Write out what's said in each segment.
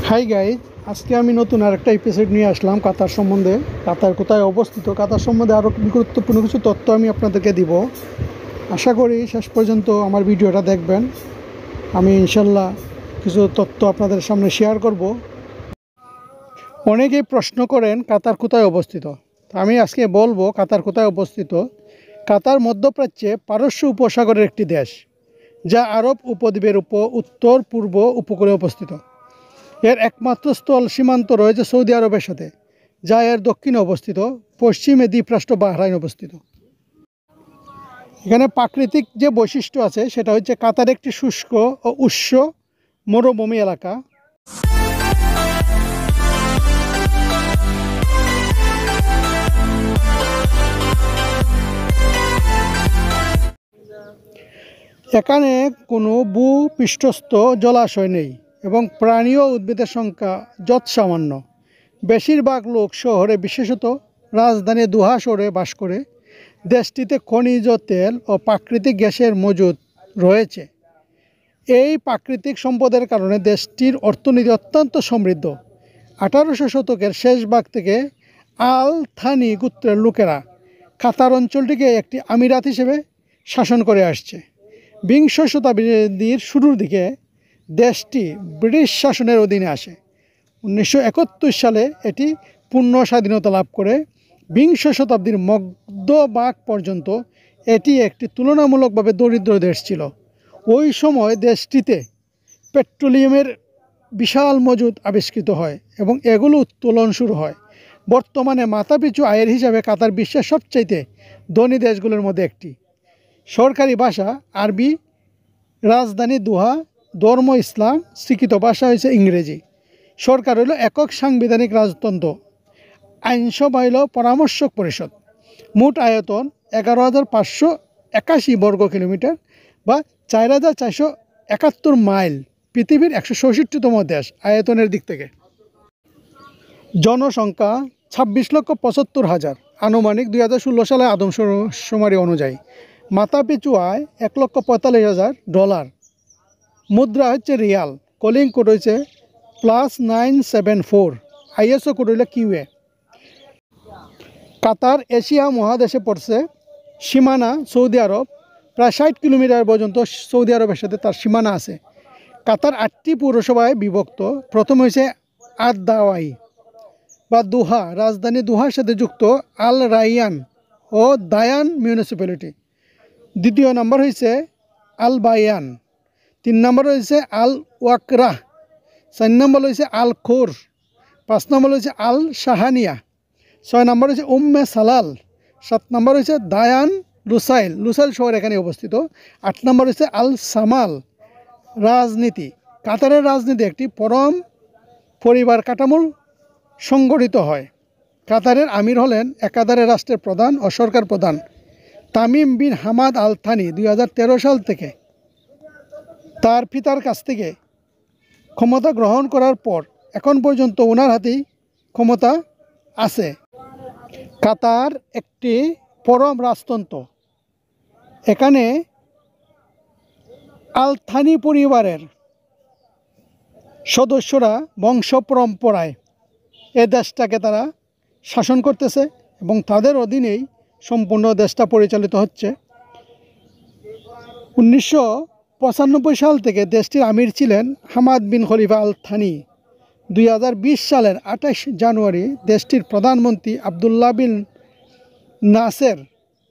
Hi guys, আজকে আমি নতুন আরেকটা এপিসোড নিয়ে আসলাম কাতার সম্বন্ধে। কাতার কোথায় অবস্থিত, কাতার সম্বন্ধে আরও গুরুত্বপূর্ণ কিছু তথ্য আমি আপনাদেরকে দিব। আশা করি শেষ পর্যন্ত আমার ভিডিওটা দেখবেন। আমি ইনশাল্লাহ কিছু তথ্য আপনাদের সামনে শেয়ার করব। অনেকেই প্রশ্ন করেন কাতার কোথায় অবস্থিত। আমি আজকে বলবো কাতার কোথায় অবস্থিত। কাতার মধ্যপ্রাচ্যে পারস্য উপসাগরের একটি দেশ, যা আরব উপদ্বীপের উত্তর পূর্ব উপকূলে অবস্থিত। এর একমাত্র স্থল সীমান্ত রয়েছে সৌদি আরবের সাথে, যা এর দক্ষিণে অবস্থিত। পশ্চিমে দ্বীপরাষ্ট্র বাহরাইন অবস্থিত। এখানে প্রাকৃতিক যে বৈশিষ্ট্য আছে সেটা হচ্ছে কাতার একটি শুষ্ক ও উষ্ণ মরুভূমি এলাকা। এখানে কোনো ভূপৃষ্ঠস্থ জলাশয় নেই এবং প্রাণী ও উদ্ভিদের সংখ্যা যৎসামান্য। বেশিরভাগ লোক শহরে, বিশেষত রাজধানী দোহা শহরে বাস করে। দেশটিতে খনিজ তেল ও প্রাকৃতিক গ্যাসের মজুদ রয়েছে। এই প্রাকৃতিক সম্পদের কারণে দেশটির অর্থনীতি অত্যন্ত সমৃদ্ধ। 1800 শতকের শেষ ভাগ থেকে আল থানি গোত্রের লোকেরা কাতার অঞ্চলটিকে একটি আমিরাত হিসেবে শাসন করে আসছে। বিংশ শতাব্দীর শুরুর দিকে দেশটি ব্রিটিশ শাসনের অধীনে আসে। 1971 সালে এটি পূর্ণ স্বাধীনতা লাভ করে। বিংশ শতাব্দীর মধ্যভাগ পর্যন্ত এটি একটি তুলনামূলকভাবে দরিদ্র দেশ ছিল। ওই সময় দেশটিতে পেট্রোলিয়ামের বিশাল মজুদ আবিষ্কৃত হয় এবং এগুলো উত্তোলন শুরু হয়। বর্তমানে মাথাপিছু আয়ের হিসাবে কাতার বিশ্বের সবচাইতে ধনী দেশগুলোর মধ্যে একটি। সরকারি ভাষা আরবি, রাজধানী দোহা, ধর্ম ইসলাম, স্বীকৃত ভাষা হয়েছে ইংরেজি। সরকার হইল একক সাংবিধানিক রাজতন্ত্র, আইনসভা হইল পরামর্শক পরিষদ। মোট আয়তন 11,581 বর্গ কিলোমিটার বা 4,471 মাইল। পৃথিবীর 166তম দেশ আয়তনের দিক থেকে। জনসংখ্যা 26,75,000 আনুমানিক 2016 সালে আদমশুমারি অনুযায়ী। মাথাপিছু আয় $1,45,000। মুদ্রা হচ্ছে রিয়াল। কলিং কোড হচ্ছে +974। আইএসও কোড হইল কিউএ। কাতার এশিয়া মহাদেশে পড়ছে। সীমানা সৌদি আরব, প্রায় 60 কিলোমিটার পর্যন্ত সৌদি আরবের সাথে তার সীমানা আছে। কাতার 8টি পৌরসভায় বিভক্ত। প্রথম হয়েছে আদ দাওয়াই বা দোহা, রাজধানী দোহার সাথে যুক্ত আল রাইয়ান ও দায়ান মিউনিসিপ্যালিটি। দ্বিতীয় নম্বর হয়েছে আল বায়ান। 3 নম্বর হয়েছে আল ওয়াকরাহ। 4 নম্বর হয়েছে আল খোর। 5 নম্বর হয়েছে আল শাহানিয়া। 6 নম্বর হয়েছে উম্মে সালাল। 7 নম্বর হয়েছে দায়ান লুসাইল। লুসাইল শহর এখানে অবস্থিত। 8 নম্বর হয়েছে আল সামাল। রাজনীতি। কাতারের রাজনীতি একটি পরম পরিবার কাঠামোর সংগঠিত হয়। কাতারের আমির হলেন একাধারে রাষ্ট্রের প্রধান ও সরকার প্রধান। Tamim bin Hamad Al Thani 2013 সাল থেকে তার পিতার কাছ থেকে ক্ষমতা গ্রহণ করার পর এখন পর্যন্ত ওনার হাতেই ক্ষমতা আছে। কাতার একটি পরম রাজতন্ত্র। এখানে আল থানি পরিবারের সদস্যরা বংশ পরম্পরায় এ দেশটাকে তারা শাসন করতেছে এবং তাদের অধীনেই সম্পূর্ণ দেশটা পরিচালিত হচ্ছে। 1995 সাল থেকে দেশটির আমির ছিলেন হামাদ বিন খলিফা আল থানি। 2020 সালের 28 জানুয়ারি দেশটির প্রধানমন্ত্রী আবদুল্লাহ বিন নাসের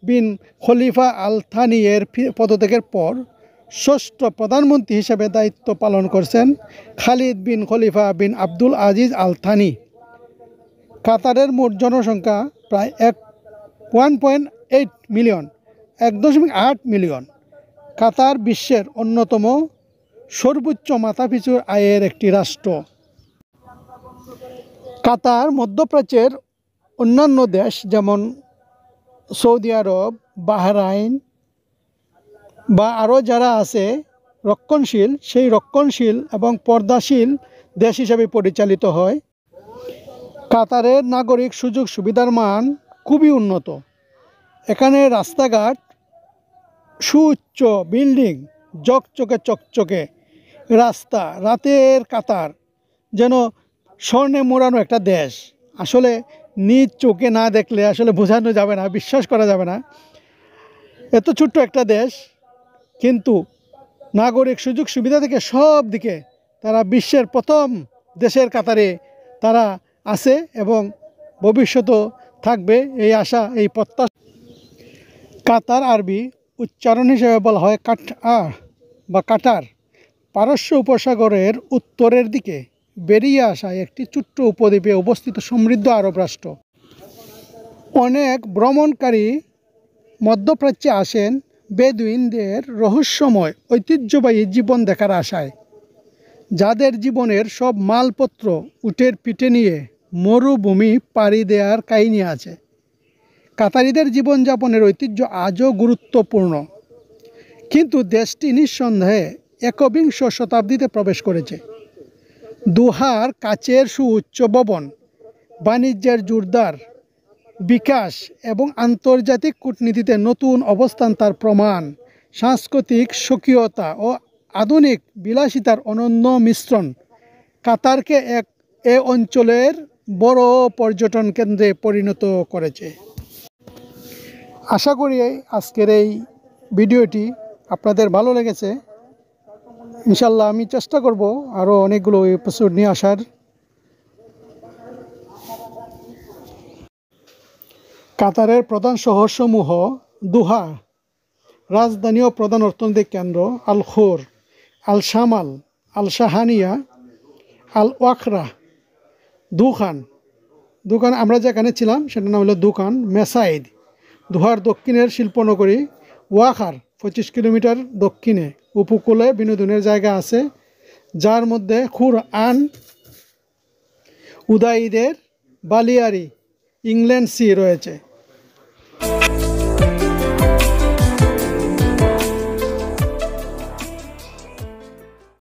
বিন খলিফা আল থানি এর পদত্যাগের পর ষষ্ঠ প্রধানমন্ত্রী হিসেবে দায়িত্ব পালন করছেন খালিদ বিন খলিফা বিন আব্দুল আজিজ আল থানি। কাতারের মোট জনসংখ্যা প্রায় 1.8 মিলিয়ন, 1.8 মিলিয়ন। কাতার বিশ্বের অন্যতম সর্বোচ্চ মাথাপিছু আয়ের একটি রাষ্ট্র। কাতার মধ্যপ্রাচ্যের অন্যান্য দেশ যেমন সৌদি আরব, বাহরাইন বা আরও যারা আছে রক্ষণশীল, সেই রক্ষণশীল এবং পর্দাশীল দেশ হিসেবে পরিচালিত হয়। কাতারের নাগরিক সুযোগ সুবিধার মান খুবই উন্নত। এখানে রাস্তাঘাট সুউচ্চ বিল্ডিং, চকচকে রাস্তা, রাতের কাতার, যেন স্বর্ণে মোড়ানো একটা দেশ। আসলে নিজ চোখে না দেখলে আসলে বোঝানো যাবে না, বিশ্বাস করা যাবে না। এত ছোট্ট একটা দেশ, কিন্তু নাগরিক সুযোগ সুবিধা থেকে সব দিকে তারা বিশ্বের প্রথম দেশের কাতারে তারা আছে এবং ভবিষ্যতেও থাকবে, এই আশা, এই প্রত্যাশা। কাতার আরবি উচ্চারণ হিসেবে বলা হয় কাটার। পারস্য উপসাগরের উত্তরের দিকে বেরিয়ে আসা একটি ছোট্ট উপদ্বীপে অবস্থিত সমৃদ্ধ আরব রাষ্ট্র। অনেক ভ্রমণকারী মধ্যপ্রাচ্যে আসেন বেদুইনদের রহস্যময় ঐতিহ্যবাহী জীবন দেখার আশায়, যাদের জীবনের সব মালপত্র উটের পিঠে নিয়ে মরুভূমি পাড়ি দেওয়ার কাহিনী আছে। কাতারিদের জীবনযাপনের ঐতিহ্য আজও গুরুত্বপূর্ণ, কিন্তু দেশটি নিঃসন্দেহে একবিংশ শতাব্দীতে প্রবেশ করেছে। দোহার কাচের সুউচ্চ ভবন, বাণিজ্যের জোরদার বিকাশ এবং আন্তর্জাতিক কূটনীতিতে নতুন অবস্থান তার প্রমাণ। সাংস্কৃতিক স্বকীয়তা ও আধুনিক বিলাসিতার অনন্য মিশ্রণ কাতারকে এ অঞ্চলের বড় পর্যটন কেন্দ্রে পরিণত করেছে। আশা করি আজকের এই ভিডিওটি আপনাদের ভালো লেগেছে। ইনশাল্লাহ আমি চেষ্টা করব আরও অনেকগুলো এপিসোড নিয়ে আসার। কাতারের প্রধান শহরসমূহ দোহা, রাজধানী ও প্রধান অর্থনৈতিক কেন্দ্র আল খোর, আল শামাল, আল শাহানিয়া, আল ওয়াখরা, দুখান। আমরা যেখানে ছিলাম সেটার নাম হলো দুখান। মেসাইদ, দোহার দক্ষিণের শিল্পনগরী। ওয়াখার 25 কিলোমিটার দক্ষিণে উপকূলে বিনোদনের জায়গা আছে, যার মধ্যে খুর আন, উদাইদের, বালিয়ারি, ইংল্যান্ড সি রয়েছে।